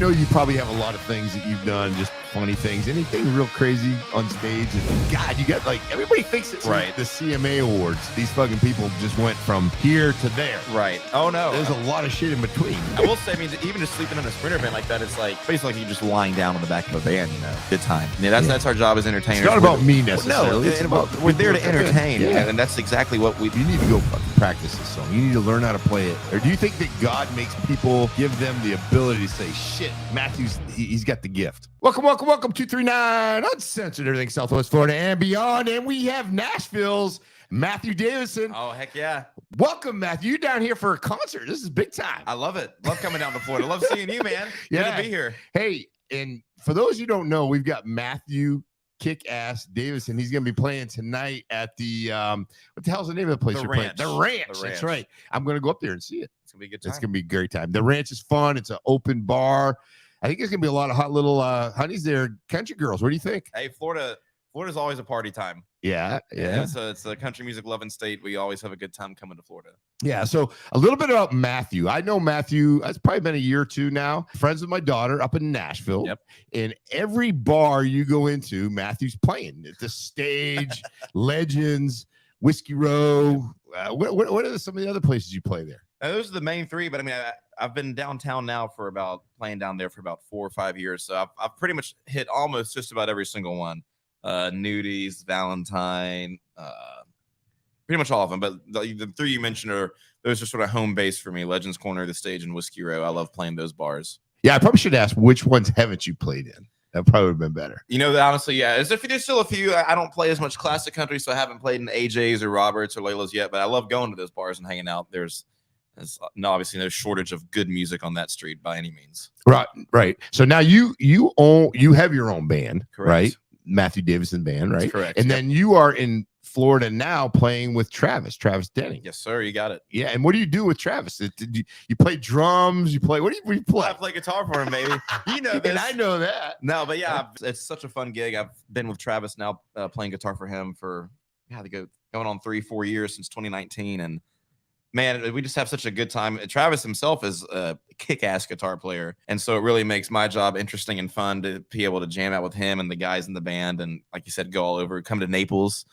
know you probably have a lot of things that you've done, just funny things. Anything real crazy on stage? And God, you got like everybody thinks it's right. The CMA Awards. These fucking people just went from here to there. Right. Oh no. There's a lot of shit in between. I will say, I mean, even just sleeping in a Sprinter van like that, it's like basically like you just lying down on the back of a van. You know, good time. Yeah, that's our job as entertainers. It's not about me necessarily. No, it's about we're there to entertain. Yeah, and that's exactly what we. You need to go fucking practice this song. You need to learn how to play it. Or do you think that God makes people give them the ability to say, "Shit, Matthew's he's got the gift"? Welcome, 239 Uncensored, everything Southwest Florida and beyond, and we have Nashville's Matthew Davidson. Oh heck yeah! Welcome, Matthew. You're down here for a concert. This is big time. I love it. Love coming down to Florida. Love seeing you, man. Yeah, good to be here. Hey, and for those you don't know, we've got Matthew Kick-Ass Davidson. He's going to be playing tonight at the what the hell's the name of the place? The you're Ranch. Playing? The Ranch. The Ranch. That's right. I'm going to go up there and see it. It's gonna be a good time. It's going to be a great time. The Ranch is fun. It's an open bar. I think there's going to be a lot of hot little honeys there, country girls. What do you think? Hey, Florida's always a party time. Yeah. It's a country music loving state. We always have a good time coming to Florida. Yeah. So a little bit about Matthew. I know Matthew. It's probably been a year or two now. Friends with my daughter up in Nashville. Yep. In every bar you go into, Matthew's playing at the Stage, Legends, Whiskey Row. What are some of the other places you play there? Those are the main three, but I mean, I've been downtown now playing down there for about 4 or 5 years. So I've pretty much hit almost just about every single one. Nudies, Valentine, pretty much all of them. But the three you mentioned those are sort of home base for me. Legends Corner, the Stage, and Whiskey Row. I love playing those bars. Yeah, I probably should ask which ones haven't you played in? That probably would have been better. You know, honestly, yeah. There's still a few. I don't play as much classic country, so I haven't played in AJ's or Roberts or Layla's yet. But I love going to those bars and hanging out. There's obviously no shortage of good music on that street by any means. Right. So now you have your own band, correct? Right? Matthew Davidson Band, right? That's correct. And then you are in Florida now playing with Travis Denning. Yes, sir. You got it. Yeah. And what do you do with Travis? You play drums? You play? What do you play? I play guitar for him, baby. You know this. And I know that. No, but yeah, it's such a fun gig. I've been with Travis now, playing guitar for him for going on 3-4 years since 2019, and man, we just have such a good time. Travis himself is a kick-ass guitar player, and so it really makes my job interesting and fun to be able to jam out with him and the guys in the band, and like you said, go all over, come to Naples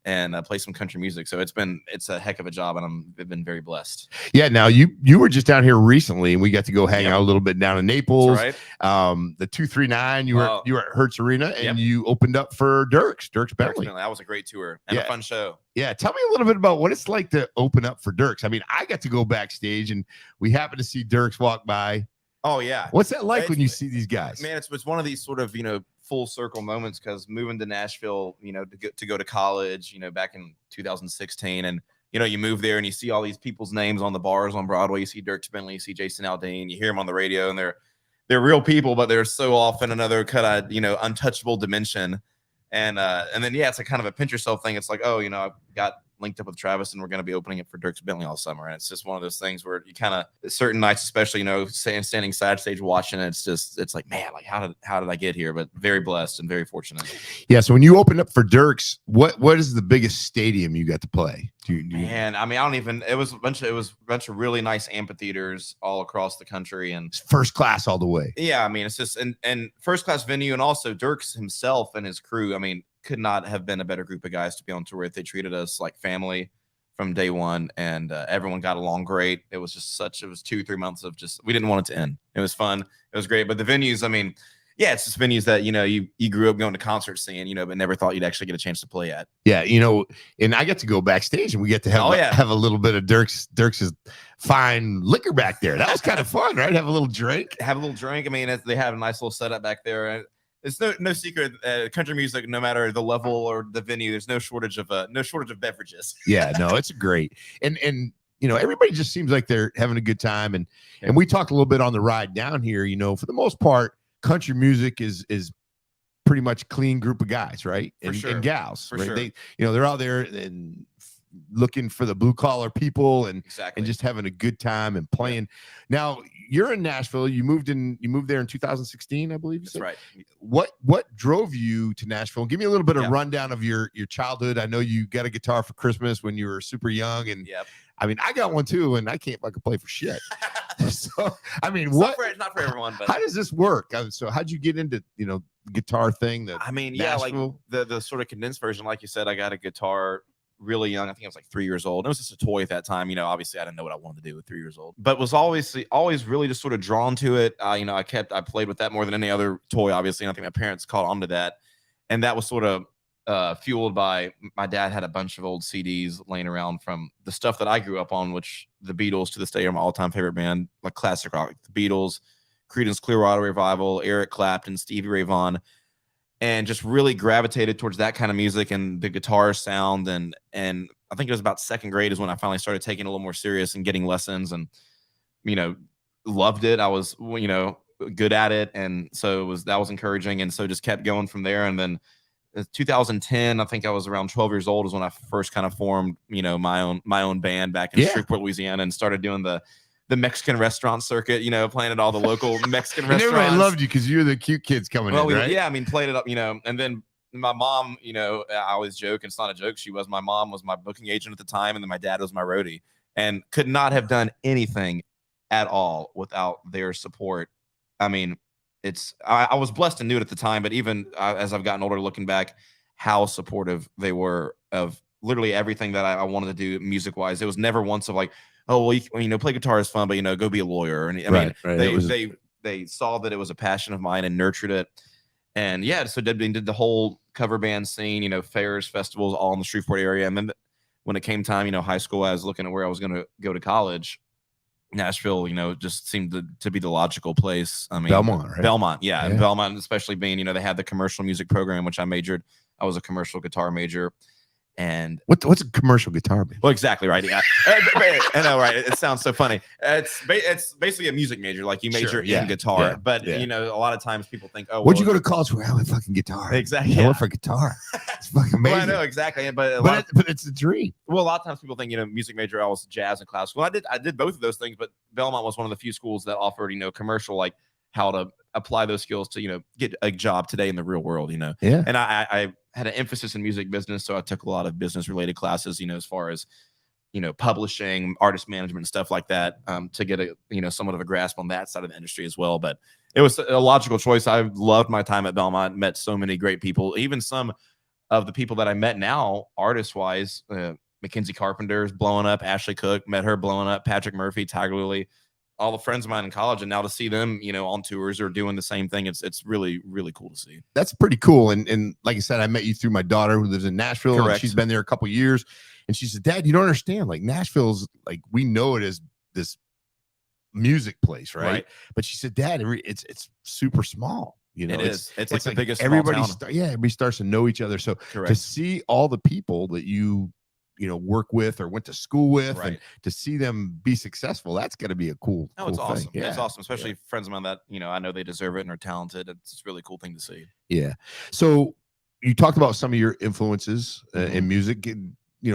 and play some country music. So it's a heck of a job, and I've been very blessed. Yeah. Now you were just down here recently, and we got to go hang out a little bit down in Naples. That's right. The 239. You were at Hertz Arena, and you opened up for Dierks Bentley. That was a great tour and a fun show. Yeah. Tell me a little bit about what it's like to open up for Dierks. I mean, I got to go backstage, and we happened to see Dierks walk by. Oh yeah. What's that like when you see these guys? Man, it's one of these sort of, full circle moments, because moving to Nashville, to go to college, back in 2016, and you move there and you see all these people's names on the bars on Broadway. You see Dierks Bentley, you see Jason Aldean, you hear them on the radio, and they're real people, but they're so often another kind of untouchable dimension. And then it's a kind of a pinch yourself thing. It's like, I've got linked up with Travis, and we're going to be opening it for Dierks Bentley all summer. And it's just one of those things where you kind of, certain nights, especially, standing side stage watching it, it's like, man, like how did I get here? But very blessed and very fortunate. Yeah. So when you opened up for Dierks, what is the biggest stadium you got to play? Man, I mean, it was a bunch of really nice amphitheaters all across the country, and first class all the way. Yeah. I mean, it's just, and first class venue, and also Dierks himself and his crew. I mean, could not have been a better group of guys to be on tour with. They treated us like family from day one, and everyone got along great. It was just it was 2-3 months of we didn't want it to end. It was fun. It was great. But the venues, I mean, yeah, it's just venues that, you grew up going to concerts seeing, but never thought you'd actually get a chance to play at. Yeah. And I get to go backstage, and we get to have a little bit of Dierks's fine liquor back there. That was kind of fun, right? Have a little drink. I mean, they have a nice little setup back there. It's no secret, country music, no matter the level or the venue, there's no shortage of beverages. Yeah, no, it's great. And everybody just seems like they're having a good time. And we talked a little bit on the ride down here, for the most part, country music is pretty much clean group of guys, right? And gals. For right? sure. They're out there and looking for the blue collar people and just having a good time and playing. Now you're in Nashville. You moved there in 2016, I believe. That's right. What drove you to Nashville? Give me a little bit of rundown of your childhood. I know you got a guitar for Christmas when you were super young, and I mean, I got one too, and I can't fucking play for shit. So, I mean, it's not for everyone, but how does this work? So, how'd you get into, the guitar thing? I mean, yeah, Nashville? like the sort of condensed version, like you said, I got a guitar really young. I think I was like 3 years old. It was just a toy at that time. Obviously I didn't know what I wanted to do at 3 years old, but was always really just sort of drawn to it. I played with that more than any other toy, obviously. And I think my parents caught on to that. And that was sort of fueled by my dad had a bunch of old CDs laying around from the stuff that I grew up on, which the Beatles to this day are my all-time favorite band, like classic rock, the Beatles, Creedence Clearwater Revival, Eric Clapton, Stevie Ray Vaughan, and just really gravitated towards that kind of music and the guitar sound. And I think it was about second grade is when I finally started taking it a little more serious and getting lessons, and, loved it. I was, good at it. And so that was encouraging. And so just kept going from there. And then 2010, I think I was around 12 years old, is when I first kind of formed, my own band back in Shreveport, Louisiana, and started doing the Mexican restaurant circuit, playing at all the local Mexican and restaurants. Everybody loved you because you're the cute kids coming in, right? Yeah, I mean, played it up, and then my mom, I always joke, and it's not a joke. My mom was my booking agent at the time, and then my dad was my roadie, and could not have done anything at all without their support. I mean, I was blessed and knew it at the time, but even as I've gotten older, looking back, how supportive they were of literally everything that I wanted to do music wise. It was never once of like, oh, well, play guitar is fun, but go be a lawyer. And I mean, they saw that it was a passion of mine and nurtured it. And yeah, so did the whole cover band scene, fairs, festivals, all in the Shreveport area. And then when it came time, high school, I was looking at where I was going to go to college. Nashville, just seemed to be the logical place. I mean, Belmont, right? Belmont, yeah. And Belmont, especially being, they had the commercial music program, which I majored. I was a commercial guitar major. And what's a commercial guitar band? Well, exactly right. Yeah, I know, right? It sounds so funny. It's basically a music major, like you major in guitar. But a lot of times people think, oh, where'd you go to college for? Oh, fucking guitar. Exactly. I went for guitar. It's fucking amazing. Well, I know exactly, but it's a dream. Well, a lot of times people think music major, I was jazz and classical. I did both of those things, but Belmont was one of the few schools that offered commercial, like how to apply those skills to get a job today in the real world. Yeah. And I had an emphasis in music business, so I took a lot of business related classes, as far as publishing, artist management, stuff like that, to get a somewhat of a grasp on that side of the industry as well. But it was a logical choice. I loved my time at Belmont, met so many great people, even some of the people that I met now, artist wise. Mackenzie Carpenter's blowing up, Ashley Cook, met her blowing up, Patrick Murphy, Tiger Lily, all the friends of mine in college, and now to see them, on tours or doing the same thing, it's really, really cool to see. That's pretty cool. And like I said, I met you through my daughter who lives in Nashville. Correct. And she's been there a couple years, and she said, "Dad, you don't understand. Like Nashville's like we know it as this music place, right? But she said, Dad, it's super small. It is. It's like the biggest. Everybody starts to know each other. So to see all the people that you work with or went to school with, and to see them be successful, that's got to be a cool. No, it's awesome. Yeah. It's awesome, especially friends of mine that I know they deserve it and are talented. It's a really cool thing to see. Yeah. So you talked about some of your influences in music.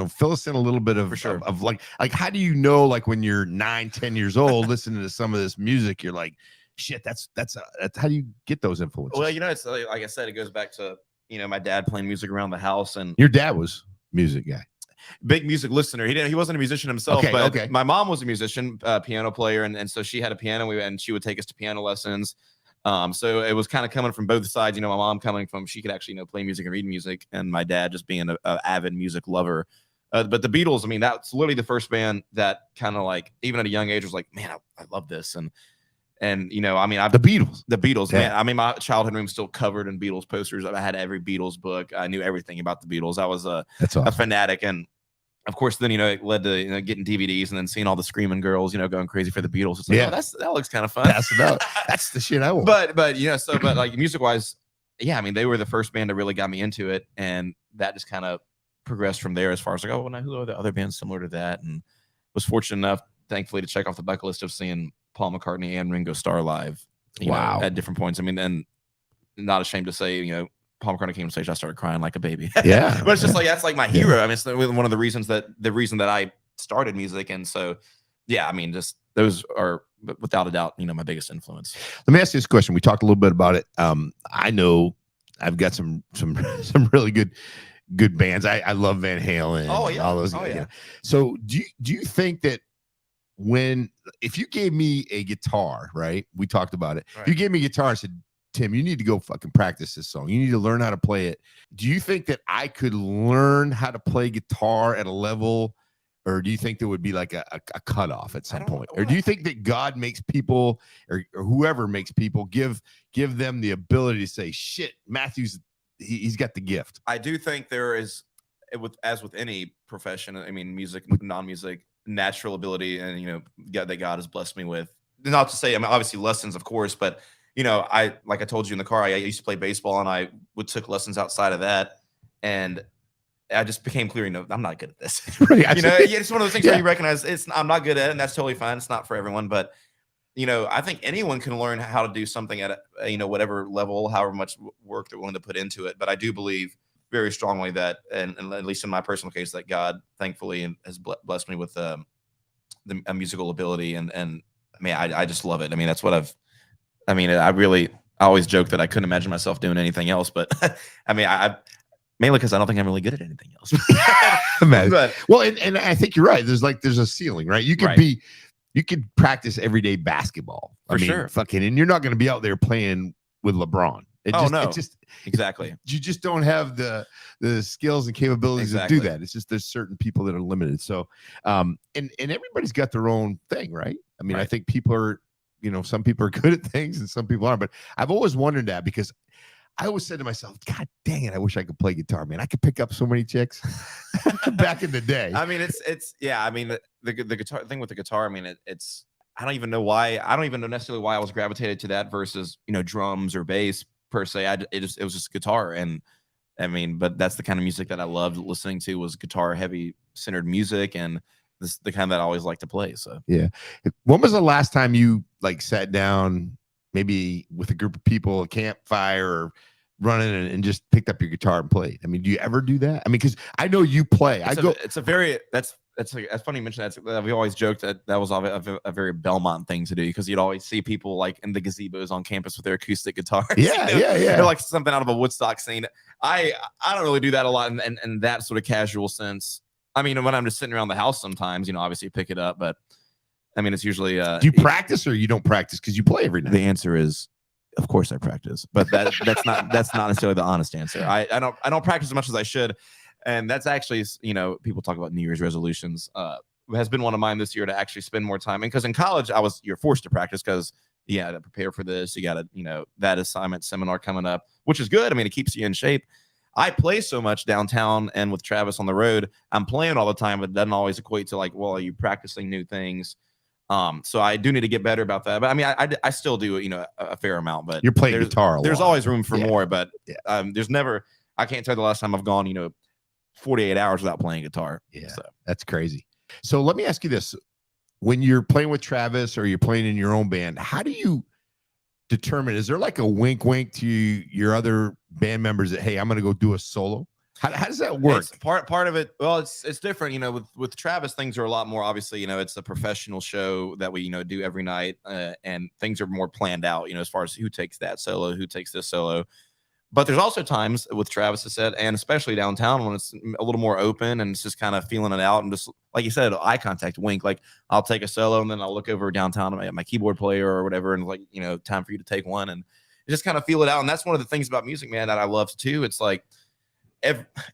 Fill us in a little bit of like how do you know, like when you're 9-10 years old, listening to some of this music, you're like, shit, that's how do you get those influences? Well, it's like I said, it goes back to my dad playing music around the house, and your dad was a music guy. Big music listener. He wasn't a musician himself, but my mom was a musician, piano player, and so she had a piano, and she would take us to piano lessons. So it was kind of coming from both sides. My mom coming from, she could actually play music and read music, and my dad just being an avid music lover. But the Beatles, I mean, that's literally the first band that kind of like, even at a young age, was like, man, I love this. And I mean, the Beatles, man. I mean, my childhood room still covered in Beatles posters. I had every Beatles book. I knew everything about the Beatles. I was a fanatic. And of course, then, it led to, getting DVDs and then seeing all the screaming girls, going crazy for the Beatles. It's like, that looks kind of fun. That's the shit I want. But like music wise, yeah, I mean, they were the first band that really got me into it. And that just kind of progressed from there as far as like, oh, who are the other bands similar to that? And was fortunate enough, thankfully, to check off the bucket list of seeing Paul McCartney and Ringo Starr live, at different points. I mean, and not ashamed to say, Paul McCartney came on stage, I started crying like a baby. Yeah. But it's just like, that's like my hero. I mean, it's one of the reason that I started music. And so, yeah, I mean, just those are without a doubt, my biggest influence. Let me ask you this question. We talked a little bit about it. I know I've got some really good good bands. I love Van Halen. Oh yeah, all those. oh yeah. So do you think that if you gave me a guitar, right? We talked about it. Right. If you gave me a guitar and said, Tim, you need to go fucking practice this song. You need to learn how to play it. Do you think that I could learn how to play guitar at a level, or do you think there would be like a cutoff at some point? Or do you think that God makes people, or whoever makes people, give them the ability to say, shit, Matthew's, he's got the gift? I do think there is, as with any profession, I mean, music, non-music, natural ability, and that God has blessed me with. Not to say, I mean, obviously lessons, of course, but like I told you in the car, I used to play baseball, and I took lessons outside of that, and I just became clear, I'm not good at this. Right. It's one of those things where you recognize I'm not good at it, and that's totally fine. It's not for everyone, but I think anyone can learn how to do something at whatever level, however much work they're willing to put into it. But I do believe very strongly that, and at least in my personal case, that God, thankfully, has blessed me with a musical ability, and I mean, I just love it. I mean, that's what I always joke that I couldn't imagine myself doing anything else, but I mean, I mainly because I don't think I'm really good at anything else. But, well, and I think you're right. There's a ceiling, right? You could practice everyday basketball. For sure. And you're not going to be out there playing with LeBron. Exactly. You just don't have the skills and capabilities to do that. It's just there's certain people that are limited. So, and everybody's got their own thing, right? I mean, I think people are, some people are good at things and some people aren't. But I've always wondered that, because I always said to myself, God dang it, I wish I could play guitar, man. I could pick up so many chicks back in the day. I mean, I mean, the guitar thing with the guitar, I mean, I don't even know why. I don't even know necessarily why I was gravitated to that versus, drums or bass per se. It was just guitar. And I mean, but that's the kind of music that I loved listening to, was guitar heavy centered music, and the kind that I always like to play. So yeah. When was the last time you sat down, maybe with a group of people, a campfire, or running and just picked up your guitar and played? I mean, do you ever do that? I mean, because I know you play. That's funny you mention that. We always joked that was a very Belmont thing to do, because you'd always see people like in the gazebos on campus with their acoustic guitars. Yeah. They're like something out of a Woodstock scene. I don't really do that a lot in that sort of casual sense. I mean, when I'm just sitting around the house sometimes, obviously pick it up, but I mean, it's usually do you practice, or you don't practice because you play every night? The answer is, of course I practice, but that's not necessarily the honest answer. I don't practice as much as I should. And that's actually, people talk about New Year's resolutions. Has been one of mine this year, to actually spend more time. And because in college, you're forced to practice, because to prepare for this, you got to, that assignment seminar coming up, which is good. I mean, it keeps you in shape. I play so much downtown and with Travis on the road, I'm playing all the time, but it doesn't always equate to are you practicing new things? So I do need to get better about that. But I mean, I still do, a fair amount. But you're playing guitar a lot. There's always room for more, but there's never. I can't tell you the last time I've gone, 48 hours without playing guitar. Yeah, so that's crazy. So let me ask you this: when you're playing with Travis, or you're playing in your own band, how do you determine? Is there like a wink to your other band members that, hey, I'm going to go do a solo? How does that work? It's part of it. Well, it's different. With Travis, things are a lot more, obviously, it's a professional show that we, do every night, and things are more planned out, as far as who takes that solo, who takes this solo. But there's also times with Travis, I said, and especially downtown, when it's a little more open and it's just kind of feeling it out, and just like you said, eye contact, wink. Like I'll take a solo and then I'll look over downtown at my keyboard player or whatever, and time for you to take one, and just kind of feel it out. And that's one of the things about music, man, that I love too. It's like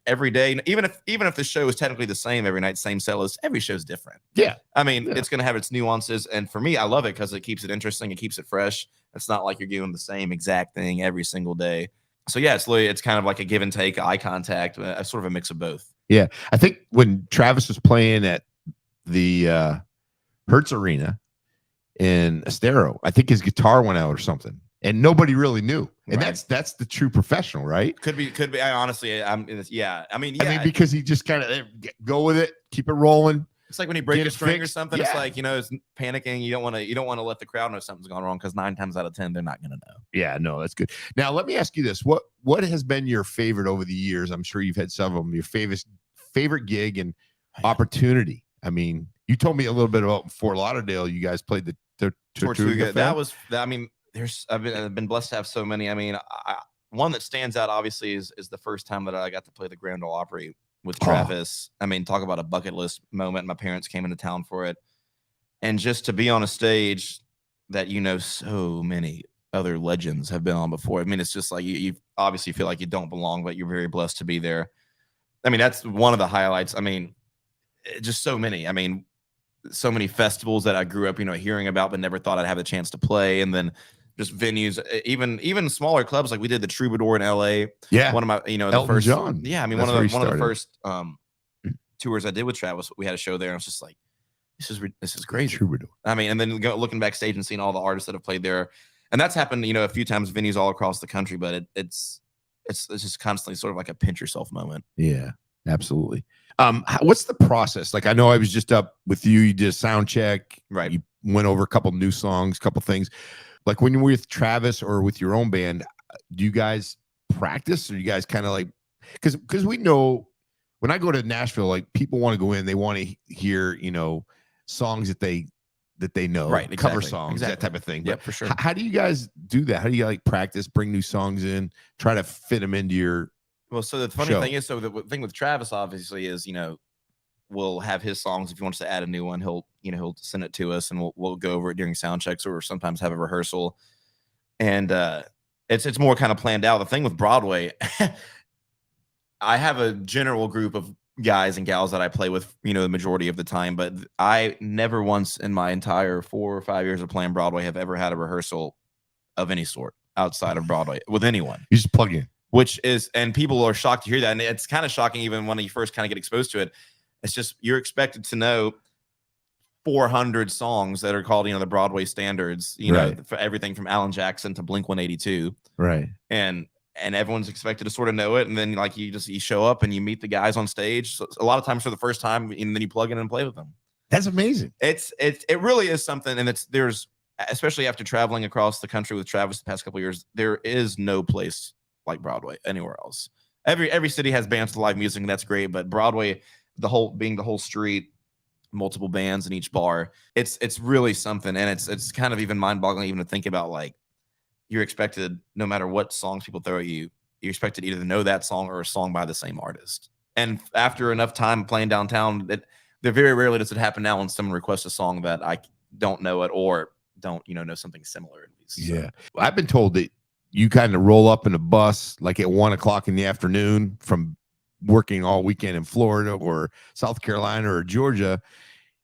every day, even if the show is technically the same every night, same solos, every show is different. Yeah, I mean, it's going to have its nuances, and for me, I love it because it keeps it interesting, it keeps it fresh. It's not like you're doing the same exact thing every single day. So yeah, it's kind of like a give and take, eye contact, sort of a mix of both. Yeah, I think when Travis was playing at the Hertz Arena in Estero, I think his guitar went out or something, and nobody really knew. And that's the true professional, right? Could be. I honestly, I mean, because he just kind of go with it, keep it rolling. It's like when you break a string or something. It's like, it's panicking. You don't want to let the crowd know something's gone wrong, because 9 times out of 10 they're not going to know. Yeah, no, that's good. Now let me ask you this: what has been your favorite over the years? I'm sure you've had several of them. Your favorite gig and opportunity. I mean, you told me a little bit about Fort Lauderdale. You guys played the Tortuga. That was. I mean, I've been blessed to have so many. I mean, one that stands out obviously is the first time that I got to play the Grand Ole Opry with Travis. I mean, talk about a bucket list moment. My parents came into town for it. And just to be on a stage that, you know, so many other legends have been on before. I mean, it's just like you obviously feel like you don't belong, but you're very blessed to be there. I mean, that's one of the highlights. I mean, just so many. I mean, so many festivals that I grew up, you know, hearing about, but never thought I'd have a chance to play. And then just venues, even smaller clubs, like we did the Troubadour in LA. Yeah. One of my, you know, Elton the first, John. yeah. I mean, That's one of where the he first tours I did with Travis, we had a show there. And I was just like, this is crazy. Troubadour. I mean, and then looking backstage and seeing all the artists that have played there, and that's happened, you know, a few times, venues all across the country. But it's just constantly sort of like a pinch yourself moment. Yeah, absolutely. What's the process? Like, I know I was just up with you. You did a sound check, right? You went over a couple new songs, couple things. Like when you're with Travis or with your own band, do you guys practice, or you guys kind of like, because we know when I go to Nashville, like people want to go in, they want to hear, you know, songs that they know, right? Exactly. Cover songs, that type of thing. Yeah, for sure. How do you guys do that? How do you like practice, bring new songs in, try to fit them into your Well, so the funny show? thing is, so the thing with Travis obviously is, you know, we'll have his songs. If he wants to add a new one, he'll send it to us, and we'll go over it during sound checks, or sometimes have a rehearsal. And it's more kind of planned out. The thing with Broadway, I have a general group of guys and gals that I play with, you know, the majority of the time, but I never once in my entire 4 or 5 years of playing Broadway have ever had a rehearsal of any sort outside of Broadway with anyone. You just plug in. Which is, and people are shocked to hear that. And it's kind of shocking even when you first kind of get exposed to it. It's just, you're expected to know 400 songs that are called, you know, the Broadway standards, you know, for everything from Alan Jackson to Blink 182. Right. And everyone's expected to sort of know it. And then like you show up and you meet the guys on stage. So a lot of times for the first time, and then you plug in and play with them. That's amazing. It really is something. And there's, especially after traveling across the country with Travis the past couple of years, there is no place like Broadway anywhere else. Every city has bands to live music, and that's great. But Broadway, being the whole street, multiple bands in each bar, it's really something. And it's kind of even mind-boggling even to think about, like, you're expected, no matter what songs people throw at you, you're expected either to know that song or a song by the same artist. And after enough time playing downtown, there very rarely does it happen now when someone requests a song that I don't know it or don't, you know something similar. At least. So. Yeah. I've been told that you kind of roll up in a bus like at 1:00 in the afternoon from working all weekend in Florida or South Carolina or Georgia,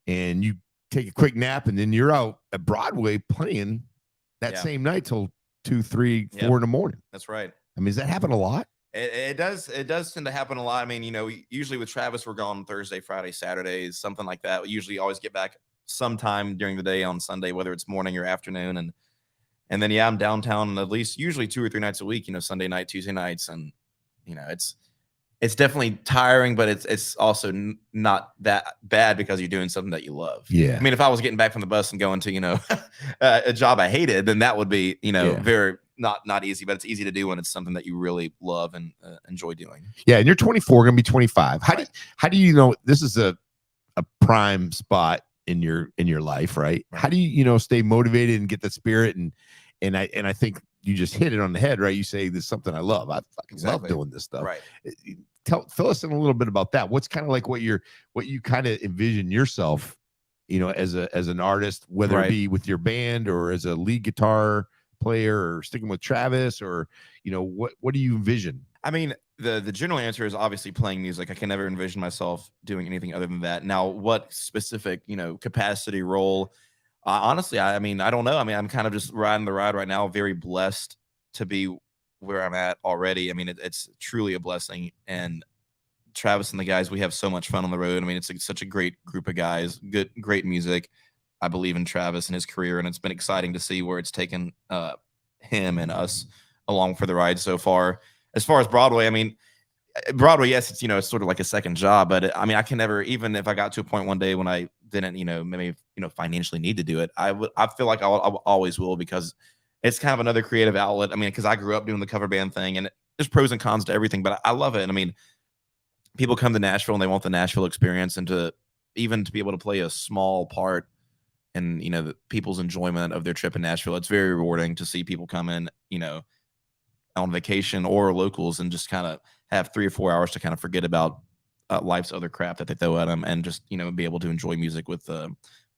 and you take a quick nap, and then you're out at Broadway playing that same night till 2, 3, 4 in the morning. That's right. I mean, does that happen a lot? It does tend to happen a lot. I mean, you know, usually with Travis, we're gone Thursday, Friday, Saturdays, something like that. We usually always get back sometime during the day on Sunday, whether it's morning or afternoon. And then, I'm downtown at least usually 2 or 3 nights a week, you know, Sunday night, Tuesday nights. And, you know, it's definitely tiring, but it's also not that bad because you're doing something that you love. Yeah. I mean, if I was getting back from the bus and going to, you know, a job I hated, then that would be, you know, very not easy, but it's easy to do when it's something that you really love and enjoy doing. Yeah. And you're 24, going to be 25. How do you know this is a prime spot in your life, right? How do you stay motivated and get the spirit? And I think you just hit it on the head, right? You say this is something I love. I fucking love doing this stuff. Right. Fill us in a little bit about that. What's kind of like what you kind of envision yourself, as an artist, whether it be with your band or as a lead guitar player or sticking with Travis, or what do you envision? I mean, the general answer is obviously playing music. I can never envision myself doing anything other than that. Now, what specific, capacity role? Honestly, I mean, I don't know. I mean, I'm kind of just riding the ride right now. Very blessed to be where I'm at already. I mean, it's truly a blessing. And Travis and the guys, we have so much fun on the road. I mean, it's such a great group of guys, great music. I believe in Travis and his career, and it's been exciting to see where it's taken him and us along for the ride so far. As far as Broadway, I mean, Broadway, yes, it's, it's sort of like a second job, but I mean, I can never, even if I got to a point one day when I didn't, maybe, financially need to do it, I feel like I always will, because it's kind of another creative outlet. I mean, because I grew up doing the cover band thing, and there's pros and cons to everything, but I love it. And I mean, people come to Nashville and they want the Nashville experience, and to be able to play a small part in, the people's enjoyment of their trip in Nashville. It's very rewarding to see people come in, on vacation or locals and just kind of have 3 or 4 hours to kind of forget about life's other crap that they throw at them and just, be able to enjoy music with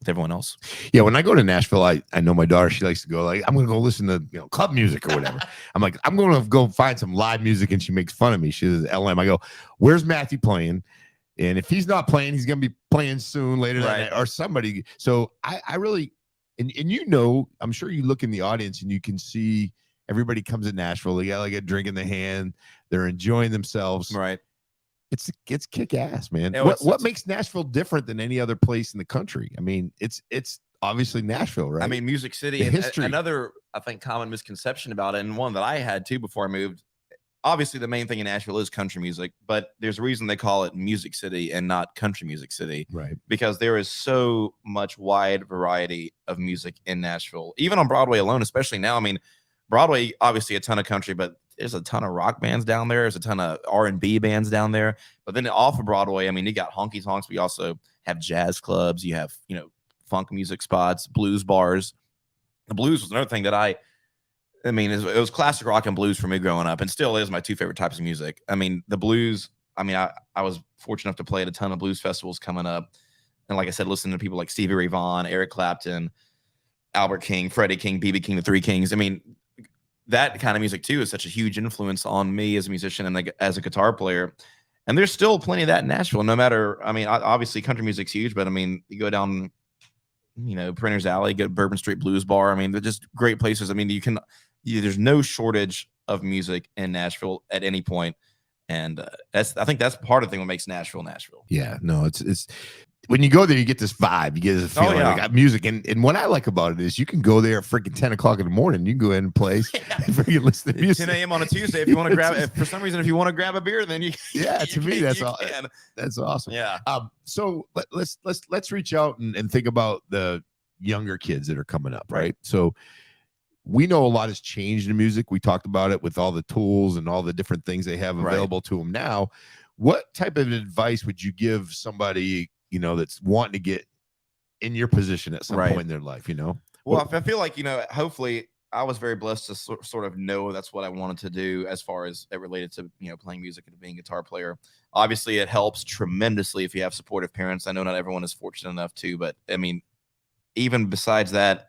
everyone else. Yeah, when I go to Nashville, I know my daughter, she likes to go like, I'm gonna go listen to club music or whatever. I'm like, I'm gonna go find some live music, and she makes fun of me. She says, LM. I go, where's Matthew playing? And if he's not playing, he's gonna be playing soon later that night, or somebody. So I really and I'm sure you look in the audience and you can see everybody comes to Nashville, they got like a drink in the hand, they're enjoying themselves. Right. It's kick ass, man. Yeah, what makes Nashville different than any other place in the country? I mean, it's obviously Nashville, right? I mean, Music City. And history. Another, I think, common misconception about it, and one that I had too before I moved. Obviously, the main thing in Nashville is country music, but there's a reason they call it Music City and not Country Music City, right? Because there is so much wide variety of music in Nashville, even on Broadway alone, especially now. I mean, Broadway, obviously, a ton of country, but there's a ton of rock bands down there. There's a ton of R&B bands down there. But then off of Broadway, I mean, you got honky tonks. We also have jazz clubs. You have, funk music spots, blues bars. The blues was another thing that I mean, it was classic rock and blues for me growing up, and still is my 2 favorite types of music. I mean, the blues, I mean, I was fortunate enough to play at a ton of blues festivals coming up. And like I said, listening to people like Stevie Ray Vaughan, Eric Clapton, Albert King, Freddie King, B.B. King, the Three Kings. I mean, that kind of music too is such a huge influence on me as a musician and like as a guitar player. And there's still plenty of that in Nashville. No matter, I mean, obviously country music's huge, but I mean, you go down, Printer's Alley, get Bourbon Street Blues Bar. I mean, they're just great places. I mean, there's no shortage of music in Nashville at any point. And I think that's part of the thing that makes Nashville Nashville. Yeah, no, it's when you go there, you get this vibe, you get this feeling like music. And what I like about it is you can go there at freaking 10 o'clock in the morning. You can go ahead and play and freaking listen to music. 10 a.m. on a Tuesday. If you want to if you want to grab a beer, then you to me, that's awesome. Yeah. So let's reach out and think about the younger kids that are coming up, right? So we know a lot has changed in music. We talked about it with all the tools and all the different things they have available to them now. What type of advice would you give somebody, that's wanting to get in your position at some point in their life, Well, I feel like, hopefully I was very blessed to sort of know that's what I wanted to do as far as it related to, playing music and being a guitar player. Obviously, it helps tremendously if you have supportive parents. I know not everyone is fortunate enough to, but I mean, even besides that,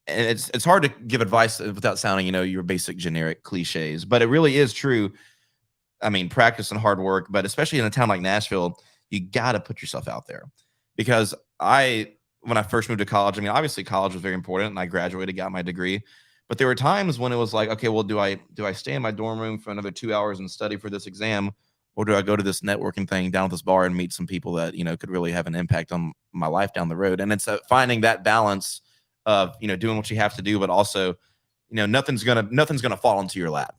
it's hard to give advice without sounding, your basic generic cliches, but it really is true. I mean, practice and hard work, but especially in a town like Nashville, you got to put yourself out there. Because when I first moved to college, I mean, obviously college was very important and I graduated, got my degree, but there were times when it was like, okay, well, do I stay in my dorm room for another 2 hours and study for this exam? Or do I go to this networking thing down at this bar and meet some people that, could really have an impact on my life down the road? And it's finding that balance of, doing what you have to do, but also, nothing's going to fall into your lap.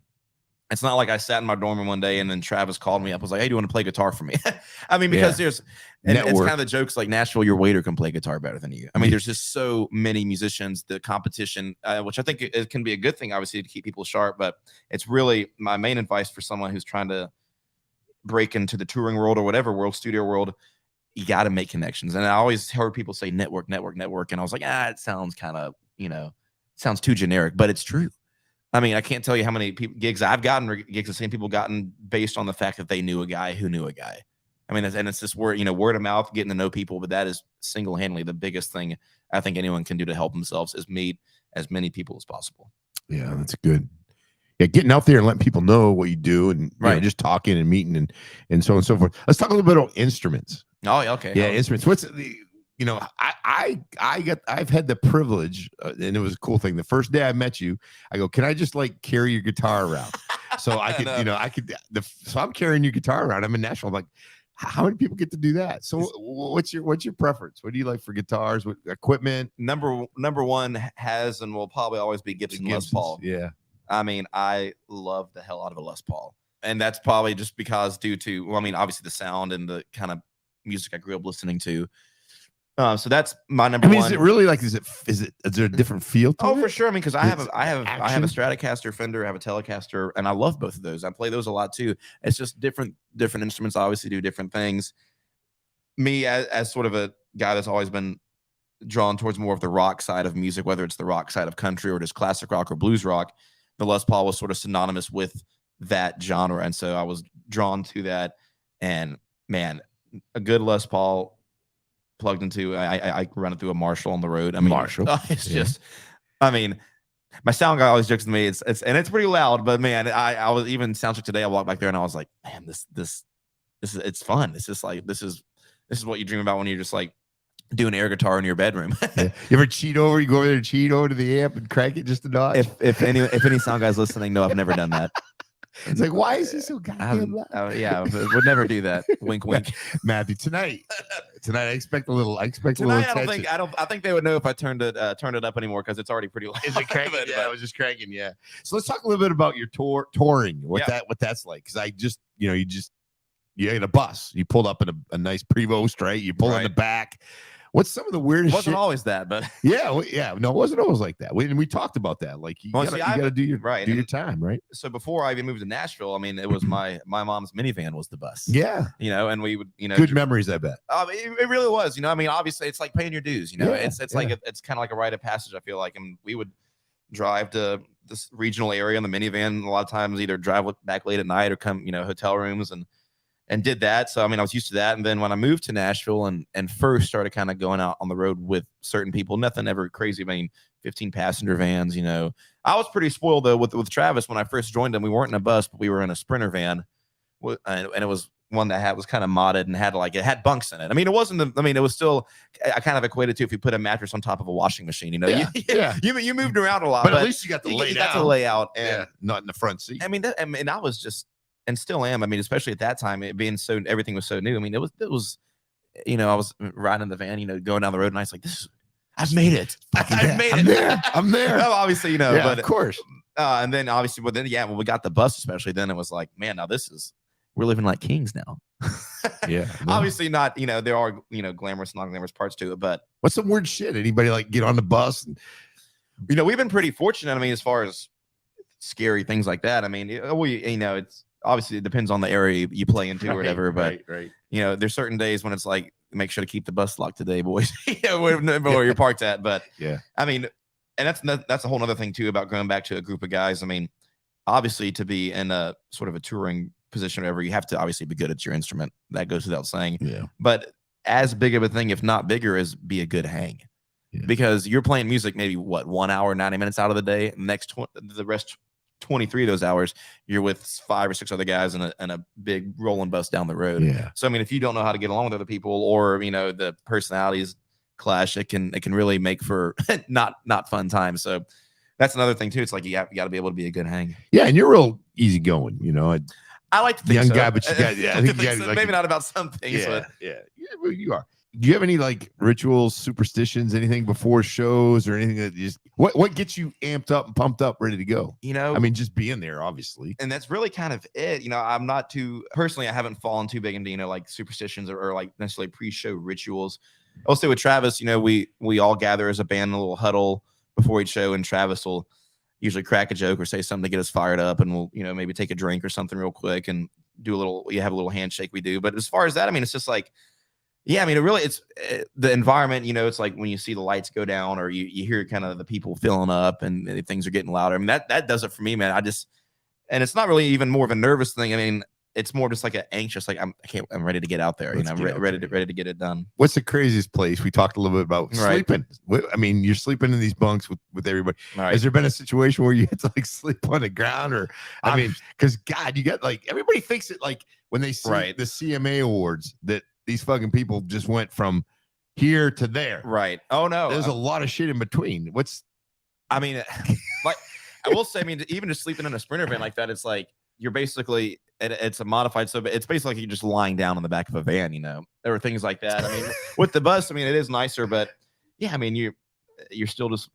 It's not like I sat in my dorm room one day and then Travis called me up, was like, hey, do you want to play guitar for me? I mean, because it's kind of the jokes like Nashville, your waiter can play guitar better than you. I mean, there's just so many musicians, the competition, which I think it can be a good thing, obviously, to keep people sharp. But it's really my main advice for someone who's trying to break into the touring world or whatever world, studio world. You got to make connections. And I always heard people say network. And I was like, it sounds kind of, sounds too generic, but it's true. I mean, I can't tell you how many gigs I've gotten or gigs the same people gotten based on the fact that they knew a guy who knew a guy. I mean, it's this word, word of mouth, getting to know people, but that is single-handedly the biggest thing I think anyone can do to help themselves is meet as many people as possible. Yeah, that's good. Yeah, getting out there and letting people know what you do and just talking and meeting and so on and so forth. Let's talk a little bit about instruments. Oh, yeah, okay. Yeah, instruments. What's the I've had the privilege, and it was a cool thing. The first day I met you, I go, can I just like carry your guitar around? So I could, so I'm carrying your guitar around. I'm in Nashville. I'm like, how many people get to do that? So what's your preference? What do you like for guitars? What equipment? Number one has and will probably always be Gibson Les Paul. Yeah. I mean, I love the hell out of a Les Paul. And that's probably just because obviously the sound and the kind of music I grew up listening to. So that's my number one. Is it really like, is there a different feel to it? Oh, for sure. I mean, because I have a Stratocaster Fender, I have a Telecaster, and I love both of those. I play those a lot too. It's just different instruments obviously do different things. Me as sort of a guy that's always been drawn towards more of the rock side of music, whether it's the rock side of country or just classic rock or blues rock, the Les Paul was sort of synonymous with that genre. And so I was drawn to that. And man, a good Les Paul plugged into, I run it through a Marshall on the road. I mean, Marshall. It's just, I mean, my sound guy always jokes with me. It's pretty loud, but man, I was even soundcheck today. I walked back there and I was like, man, this is, it's fun. It's just like, this is what you dream about when you're just like doing air guitar in your bedroom. Yeah. You ever cheat over? You go over there and cheat over to the amp and crank it just a notch? If any sound guys listening, no, I've never done that. It's like, why is he so goddamn loud? Yeah, would never do that. Wink, wink. Matthew, tonight, I expect a little. Tonight, I think they would know if I turned it up anymore because it's already pretty loud. Is it cranking? Yeah, I was just cranking. Yeah. So let's talk a little bit about your touring. What that's like? Because I just, you had a bus. You pulled up in a nice Prevost, right? You pull in the back. What's some of the weirdest? It wasn't shit? always that, but no, it wasn't always like that. We talked about that. Like you gotta do your time, right? So before I even moved to Nashville, I mean, it was my mom's minivan was the bus. Yeah, and we would, good memories, I bet. It really was. I mean, obviously, it's like paying your dues. It's like it's kind of like a rite of passage. I feel like, and we would drive to this regional area in the minivan. A lot of times, either drive back late at night or come, hotel rooms and did that. So, I mean, I was used to that. And then when I moved to Nashville and first started kind of going out on the road with certain people, nothing ever crazy. I mean, 15 passenger vans, I was pretty spoiled though with Travis. When I first joined him, we weren't in a bus, but we were in a Sprinter van. And it was one that was kind of modded and it had bunks in it. I mean, it was still, I kind of equated to if you put a mattress on top of a washing machine, you moved around a lot, but at least you got the layout and not in the front seat. I mean, I was just, and still am. I mean, especially at that time, it being so, everything was so new. I mean, it was, I was riding in the van, going down the road, and I was like, I've made it. I've made it. I'm there. Well, obviously, but of course. And then obviously, when we got the bus, especially, then it was like, man, now we're living like kings now. Yeah. Obviously not, there are, glamorous, non-glamorous parts to it, but what's some weird shit? Anybody like get on the bus? And, we've been pretty fortunate. I mean, as far as scary things like that, I mean, it's, obviously it depends on the area you play into or whatever, but right. There's certain days when it's like, make sure to keep the bus locked today, boys. Where you're parked at. But yeah, I mean, and that's a whole other thing too about going back to a group of guys. I mean, obviously to be in a sort of a touring position or whatever, you have to obviously be good at your instrument. That goes without saying. Yeah. But as big of a thing, if not bigger, is be a good hang. Yeah. Because you're playing music maybe 1 hour, 90 minutes out of the day. The rest 23 of those hours you're with 5 or 6 other guys and a big rolling bus down the road. Yeah. So I mean, if you don't know how to get along with other people, or the personalities clash, it can really make for not fun times. So that's another thing too. It's like you got to be able to be a good hang. Yeah, and you're real easygoing. I like to think young so. guy, but you got I think you got so. Maybe not about some things. Yeah, well, you are. Do you have any like rituals, superstitions, anything before shows or anything that just what gets you amped up and pumped up, ready to go? I mean, just being there, obviously. And that's really kind of it. I'm not personally, I haven't fallen too big into, like superstitions or like necessarily pre-show rituals. I'll say with Travis, we all gather as a band in a little huddle before each show, and Travis will usually crack a joke or say something to get us fired up, and we'll, maybe take a drink or something real quick and have a little handshake we do. But as far as that, I mean, it's just like, yeah, I mean, it's the environment, it's like when you see the lights go down or you hear kind of the people filling up and things are getting louder. I mean, that does it for me, man. And it's not really even more of a nervous thing. I mean, it's more just like an anxious, like I'm ready to get out there. I'm ready to get it done. What's the craziest place? We talked a little bit about sleeping. I mean, you're sleeping in these bunks with everybody. Right. Has there been a situation where you had to like sleep on the ground, or I mean, because God, you got like everybody thinks it like when they see the CMA awards that these fucking people just went from here to there. Right. Oh no. There's a lot of shit in between. Like I will say, I mean, even just sleeping in a Sprinter van like that, it's like you're basically, it's a modified, so it's basically like you're just lying down on the back of a van, There were things like that. I mean, with the bus, I mean, it is nicer, but yeah, I mean, you're still just,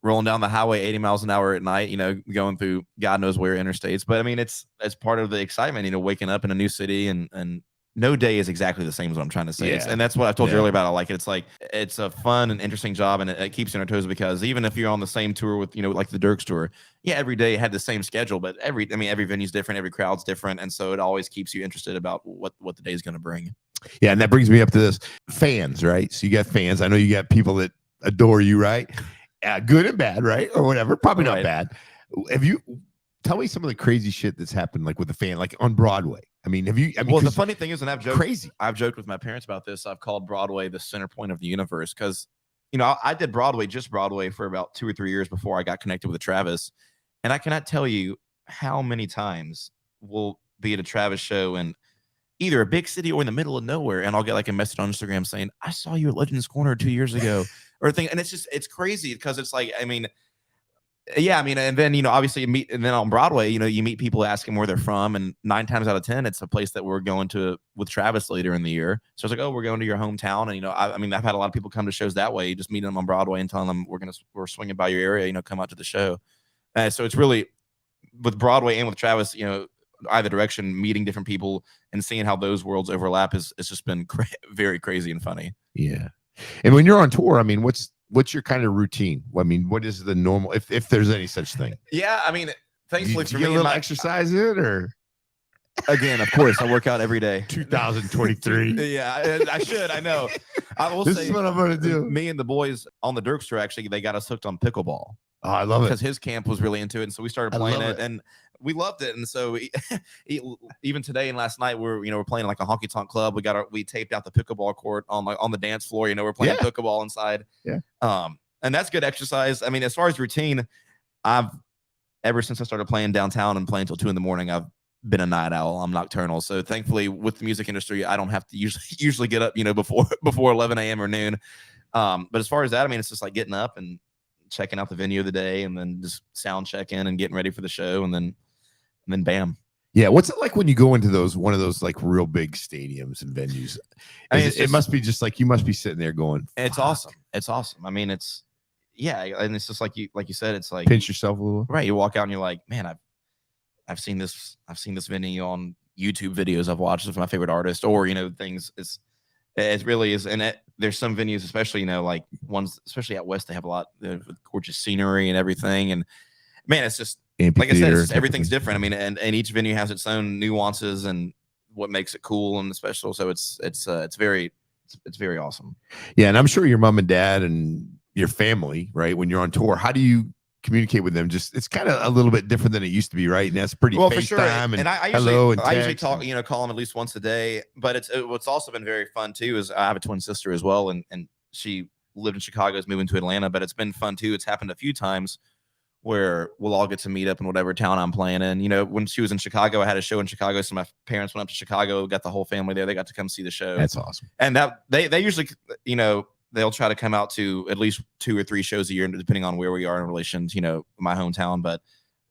rolling down the highway 80 miles an hour at night, going through God knows where interstates. But I mean, it's part of the excitement, waking up in a new city and no day is exactly the same as what I'm trying to say. Yeah. And that's what I told you earlier about. I like it. It's like, it's a fun and interesting job, and it keeps you on your toes, because even if you're on the same tour with, like the Dirks tour, every day had the same schedule, but every venue's different, every crowd's different. And so it always keeps you interested about what the day is going to bring. Yeah. And that brings me up to this fans, right? So you got fans. I know you got people that adore you, right? Good and bad, right? Or whatever. Probably not bad. Have you? Tell me some of the crazy shit that's happened, like with the fan, like on Broadway. I mean, have you? I mean, Well, the funny thing is, and crazy. I've joked with my parents about this. I've called Broadway the center point of the universe because, you know, I did just Broadway for about 2 or 3 years before I got connected with Travis, and I cannot tell you how many times we'll be at a Travis show in either a big city or in the middle of nowhere, and I'll get like a message on Instagram saying, "I saw you at Legends Corner 2 years ago," or a thing, and it's crazy because it's like, I mean. Yeah, I mean, and then, you know, obviously you meet, and then on Broadway, you know, you meet people asking where they're from, and 9 times out of 10, it's a place that we're going to with Travis later in the year. So it's like, oh, we're going to your hometown, and you know, I mean, I've had a lot of people come to shows that way, just meeting them on Broadway and telling them we're swinging by your area, you know, come out to the show. So it's really with Broadway and with Travis, you know, either direction, meeting different people and seeing how those worlds overlap is it's just been very crazy and funny. Yeah, and when you're on tour, I mean, what's your kind of routine? I mean, what is the normal, if there's any such thing? Yeah, I mean, thankfully do you get a little exercise in, or again, of course, I work out every day. 2023. Yeah, I should. I know. I will This say, is what I'm gonna do. Me and the boys on the Dirkster, actually, they got us hooked on pickleball. Oh, I love it because his camp was really into it, and so we started playing it, and we loved it. And so even today and last night, we're playing like a honky tonk club. We taped out the pickleball court on the dance floor. You know, we're playing pickleball inside. Yeah. And that's good exercise. I mean, as far as routine, ever since I started playing downtown and playing till 2 a.m, I've been a night owl. I'm nocturnal. So thankfully, with the music industry, I don't have to usually get up, you know, before 11 a.m. or noon. But as far as that, I mean, it's just like getting up and checking out the venue of the day, and then just sound checking and getting ready for the show, and then bam. Yeah, what's it like when you go into one of those like real big stadiums and venues? I mean, it must be just like you must be sitting there going, it's awesome. It's awesome. I mean, it's and it's just like you said, it's like pinch yourself a little. Right. You walk out and you're like, man, I've seen this venue on YouTube videos I've watched of my favorite artist, or, you know, things. It really is. And there's some venues, especially, you know, like ones, especially out west, they have a lot of gorgeous scenery and everything. And man, it's just, like I said, everything's different. I mean, and each venue has its own nuances and what makes it cool and special. So it's very awesome. Yeah. And I'm sure your mom and dad and your family, right, when you're on tour, how do you communicate with them? Just, it's kind of a little bit different than it used to be, right? And that's pretty well, FaceTime, for sure. And I usually talk, you know, call them at least once a day. But what's also been very fun too is I have a twin sister as well, and she lived in Chicago, is moving to Atlanta. But it's been fun too. It's happened a few times where we'll all get to meet up in whatever town I'm playing in. You know, when she was in Chicago, I had a show in Chicago, so my parents went up to Chicago, got the whole family there. They got to come see the show. That's awesome. And that they usually, you know, they'll try to come out to at least 2 or 3 shows a year, depending on where we are in relation to, you know, my hometown. But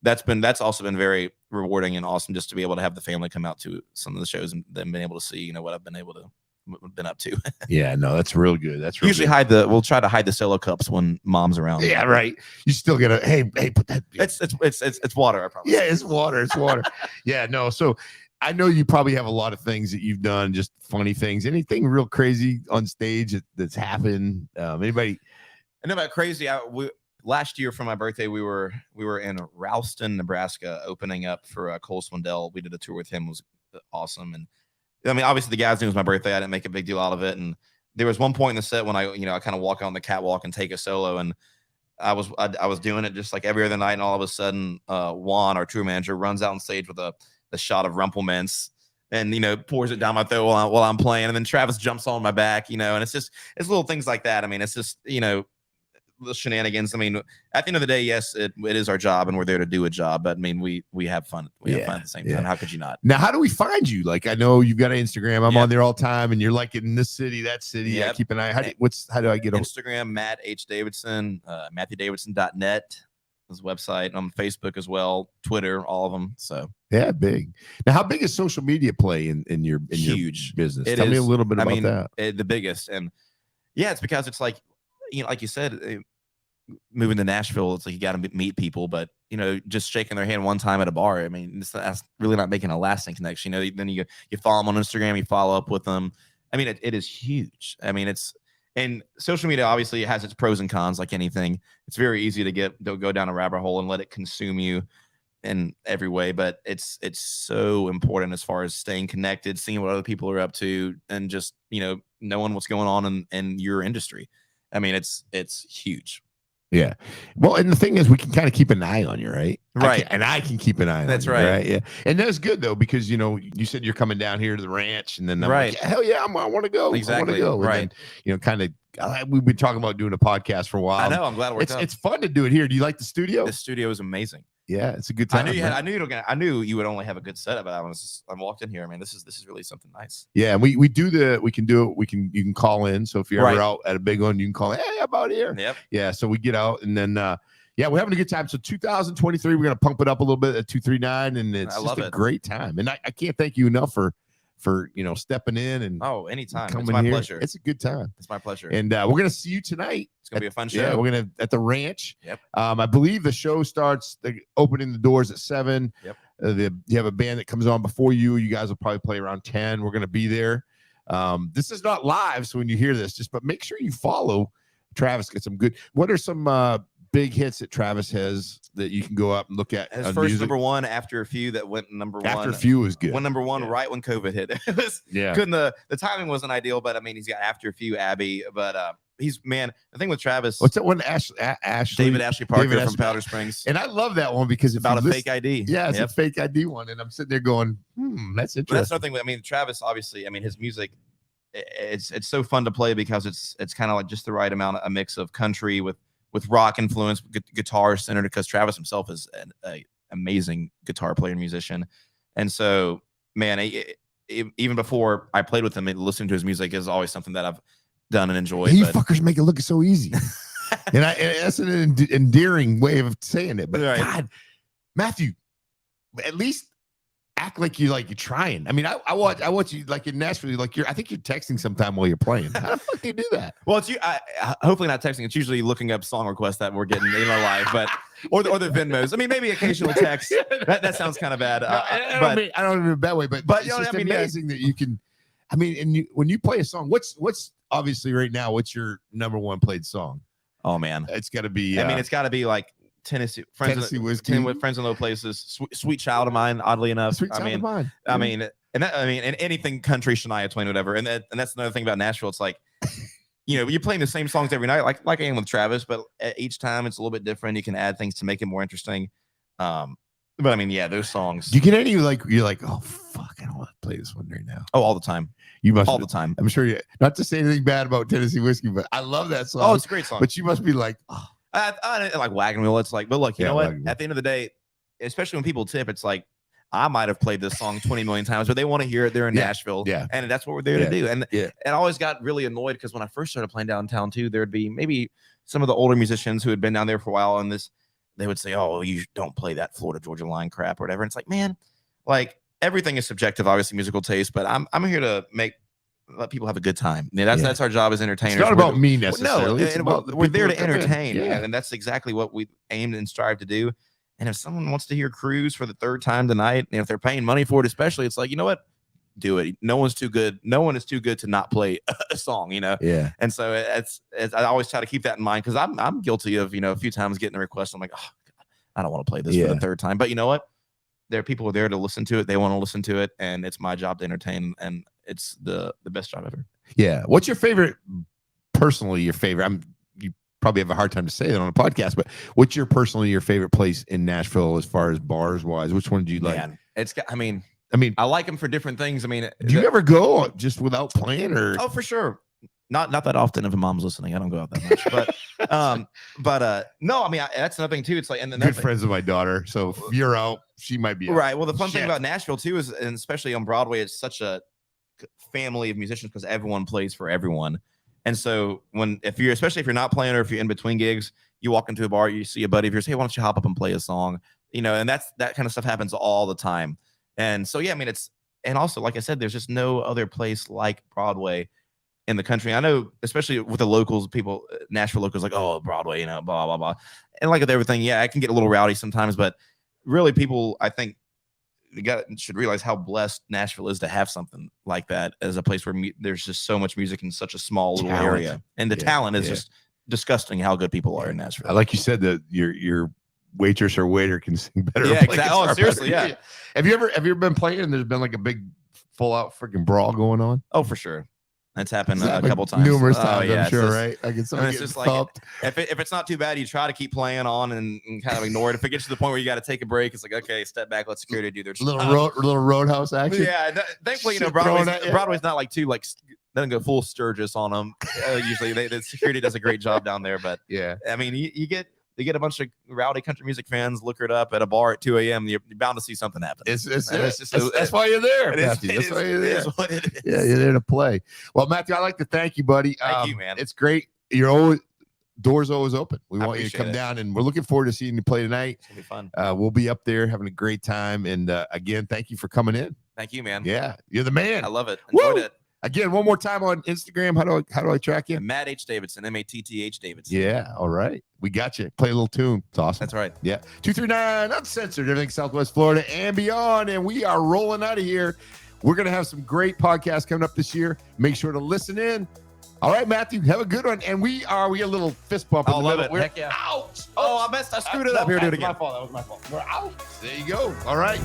that's also been very rewarding and awesome, just to be able to have the family come out to some of the shows and then been able to see, you know, what I've been up to. Yeah, no, that's real good. That's real usually good. We'll try to hide the solo cups when mom's around. Yeah, right. You still gotta, hey, put that. It's water, I promise. Yeah, it's water. It's water. Yeah, no. So I know you probably have a lot of things that you've done, just funny things. Anything real crazy on stage that's happened? Anybody? I know about crazy. Last year for my birthday, we were in Ralston, Nebraska, opening up for Cole Swindell. We did a tour with him. It was awesome. And I mean, obviously the guys knew it was my birthday. I didn't make a big deal out of it. And there was one point in the set when I kind of walk on the catwalk and take a solo, and I was doing it just like every other night, and all of a sudden, Vaughan, our tour manager, runs out on stage with a shot of Rumpelmints and, you know, pours it down my throat while I'm playing, and then Travis jumps on my back, you know, and it's little things like that. I mean, it's just, you know, the shenanigans. I mean, at the end of the day, yes, it is our job, and we're there to do a job. But I mean, we have fun. We have fun at the same time. How could you not? Now, how do we find you? Like, I know you've got an Instagram. I'm on there all the time, and you're like in this city, that city. Yeah, keep an eye. How do I get on Instagram? Matt H. Davidson, MatthewDavidson.net. His website, on Facebook as well, Twitter, all of them. So yeah, big. Now, how big is social media play in your huge your business? Tell me a little bit about that. The biggest, and yeah, it's because it's like, you know, like you said, moving to Nashville, it's like you got to meet people, but, you know, just shaking their hand one time at a bar, I mean, that's really not making a lasting connection. You know, then you follow them on Instagram, you follow up with them. I mean, it is huge. I mean, and social media obviously has its pros and cons, like anything. It's very easy to go down a rabbit hole and let it consume you in every way, but it's so important as far as staying connected, seeing what other people are up to, and just, you know, knowing what's going on in your industry. I mean, it's huge. Yeah. Well, and the thing is, we can kind of keep an eye on you, right? Right. And I can keep an eye on That's you, right. Yeah. And that's good, though, because, you said you're coming down here to the ranch, and then I'm Right. like, hell yeah, I want to go. Exactly. I want to go. And Right. then, kind of, we've been talking about doing a podcast for a while. I know. I'm glad it worked out. It's fun to do it here. Do you like the studio? The studio is amazing. Yeah, it's a good time. I knew you would only have a good setup, but I walked in here. I mean, this is really something nice. Yeah, and we can do it. You can call in. So if you're ever out at a big one, you can call, hey, I'm out here. Yep. Yeah. So we get out, and then we're having a good time. So 2023, we're gonna pump it up a little bit at 239, and it's just a great time. And I can't thank you enough for stepping in and anytime. It's my here. pleasure. It's a good time. It's my pleasure. And we're gonna see you tonight. It's gonna be a fun show. Yeah, we're gonna at the ranch. Yep. I believe the show starts opening the doors at 7. Yep. You have a band that comes on before you. You guys will probably play around 10. We're gonna be there. This is not live, so when you hear this, but make sure you follow Travis. Get some good. What are some big hits that Travis has that you can go up and look at? His first music? Number one, After a Few, that went number one. After a Few was good. Went number one right when COVID hit. It was couldn't the timing wasn't ideal, but I mean he's got After a Few, Abby, but he's the thing with Travis. What's that one? David Ashley Parker from Powder Springs. And I love that one because it's about a fake ID. Yeah, it's a fake ID one, and I'm sitting there going, that's interesting. But that's another thing. I mean, Travis, obviously, I mean his music. It's so fun to play because it's kind of like just the right amount, a mix of country with rock influence, guitar centered, because Travis himself is an amazing guitar player and musician. And so, man, even before I played with him, listening to his music is always something that I've done and enjoyed. Fuckers make it look so easy. and that's an endearing way of saying it. But God, Matthew, at least act like you're trying. I mean, I watch you like in Nashville, I think you're texting sometime while you're playing. How the fuck do you do that? Well, it's hopefully not texting. It's usually looking up song requests that we're getting in our life, but or the Venmos. I mean, maybe occasional text. That sounds kind of bad. I don't mean it a bad way, but it's just amazing that you can. I mean, and when you play a song, what's obviously right now, what's your number one played song? Oh man, it's got to be. It's got to be like Tennessee Whiskey with Friends in Low Places, Sweet Child of Mine. Oddly enough, Sweet Child of Mine. And anything country, Shania Twain, whatever. And that's another thing about Nashville. It's like, you're playing the same songs every night, like I am with Travis, but each time it's a little bit different. You can add things to make it more interesting. But I mean, those songs. Do you get any you're like, oh fuck, I don't want to play this one right now. Oh, all the time. You must all the time. I'm sure you. Not to say anything bad about Tennessee Whiskey, but I love that song. Oh, it's a great song. But you must be like, oh. I like Wagon Wheel. It's like, but look, you know what? At the end of the day, especially when people tip, it's like I might have played this song 20 million times, but they want to hear it. They're in Nashville, and that's what we're there to do. And I always got really annoyed because when I first started playing downtown too, there'd be maybe some of the older musicians who had been down there for a while, and they would say, "Oh, you don't play that Florida Georgia line crap or whatever." And it's like, man, like everything is subjective, obviously musical taste, but I'm here to let people have a good time. That's our job as entertainers. It's not about me necessarily. We're there to entertain, and that's exactly what we aim and strive to do. And if someone wants to hear Cruise for the third time tonight, and if they're paying money for it, especially, it's like, you know what? Do it. No one is too good to not play a song, Yeah. And so I always try to keep that in mind, because I'm guilty of, a few times getting a request. I'm like, oh, God, I don't want to play this for the third time. But you know what? There are people there to listen to it. They want to listen to it, and it's my job to entertain, and it's the best job ever. Yeah. What's your favorite? Personally, your favorite? You probably have a hard time to say that on a podcast, but what's your favorite place in Nashville as far as bars wise? Which one do you like? Man, I like them for different things. I mean, do you ever go just without playing, or? Oh, for sure. Not that often. If a mom's listening, I don't go out that much. But no, I mean, that's another thing too. It's like, and then good friends of my daughter. So if you're out, she might be out. Right. Well, the fun thing about Nashville too is, and especially on Broadway, it's such a family of musicians because everyone plays for everyone. And so especially if you're not playing, or if you're in between gigs, you walk into a bar, you see a buddy of yours, hey, why don't you hop up and play a song? And that kind of stuff happens all the time. And so, yeah, I mean, and also, like I said, there's just no other place like Broadway in the country. I know, especially with the locals, people, Nashville locals, like, oh, Broadway, blah, blah, blah. And like with everything, yeah, I can get a little rowdy sometimes, but really people, I think, should realize how blessed Nashville is to have something like that as a place where there's just so much music in such a small little area. And the talent is just disgusting how good people are in Nashville. Like you said, that your waitress or waiter can sing better. Yeah, exactly. Oh, seriously, yeah. Have you ever been playing and there's been like a big full out freaking brawl going on? Oh, for sure. That's happened a couple times. Numerous times, yeah, I'm sure, just, right? I get somebody it's getting just like thumped. if it's not too bad, you try to keep playing on and kind of ignore it. If it gets to the point where you got to take a break, it's like, okay, step back, let security do their Little roadhouse action. Yeah, thankfully, Shit Broadway's not like too doesn't go full Sturgis on them. Usually, the security does a great job down there. But yeah, I mean, you get a bunch of rowdy country music fans, look it up at a bar at 2 a.m. You're bound to see something happen. That's why you're there, Matthew. That's why you're there. What it is. Yeah, you're there to play. Well, Matthew, I'd like to thank you, buddy. Thank you, man. It's great. You're always doors always open. We I want you to come appreciate it. down, and we're looking forward to seeing you play tonight. It's gonna be fun. We'll be up there having a great time. And again, thank you for coming in. Thank you, man. Yeah, you're the man. I love it. Woo! Enjoyed it. Again, one more time on Instagram. How do I track you? Matt H. Davidson, Matth Davidson. Yeah, all right. We got you. Play a little tune. It's awesome. That's right. Yeah. 239 Uncensored, everything Southwest Florida and beyond. And we are rolling out of here. We're going to have some great podcasts coming up this year. Make sure to listen in. All right, Matthew, have a good one. And we get a little fist bump. I in the love middle. it. Heck yeah. Ouch. Oh, I screwed it up. Here, do it again. That was my fault. There you go. All right.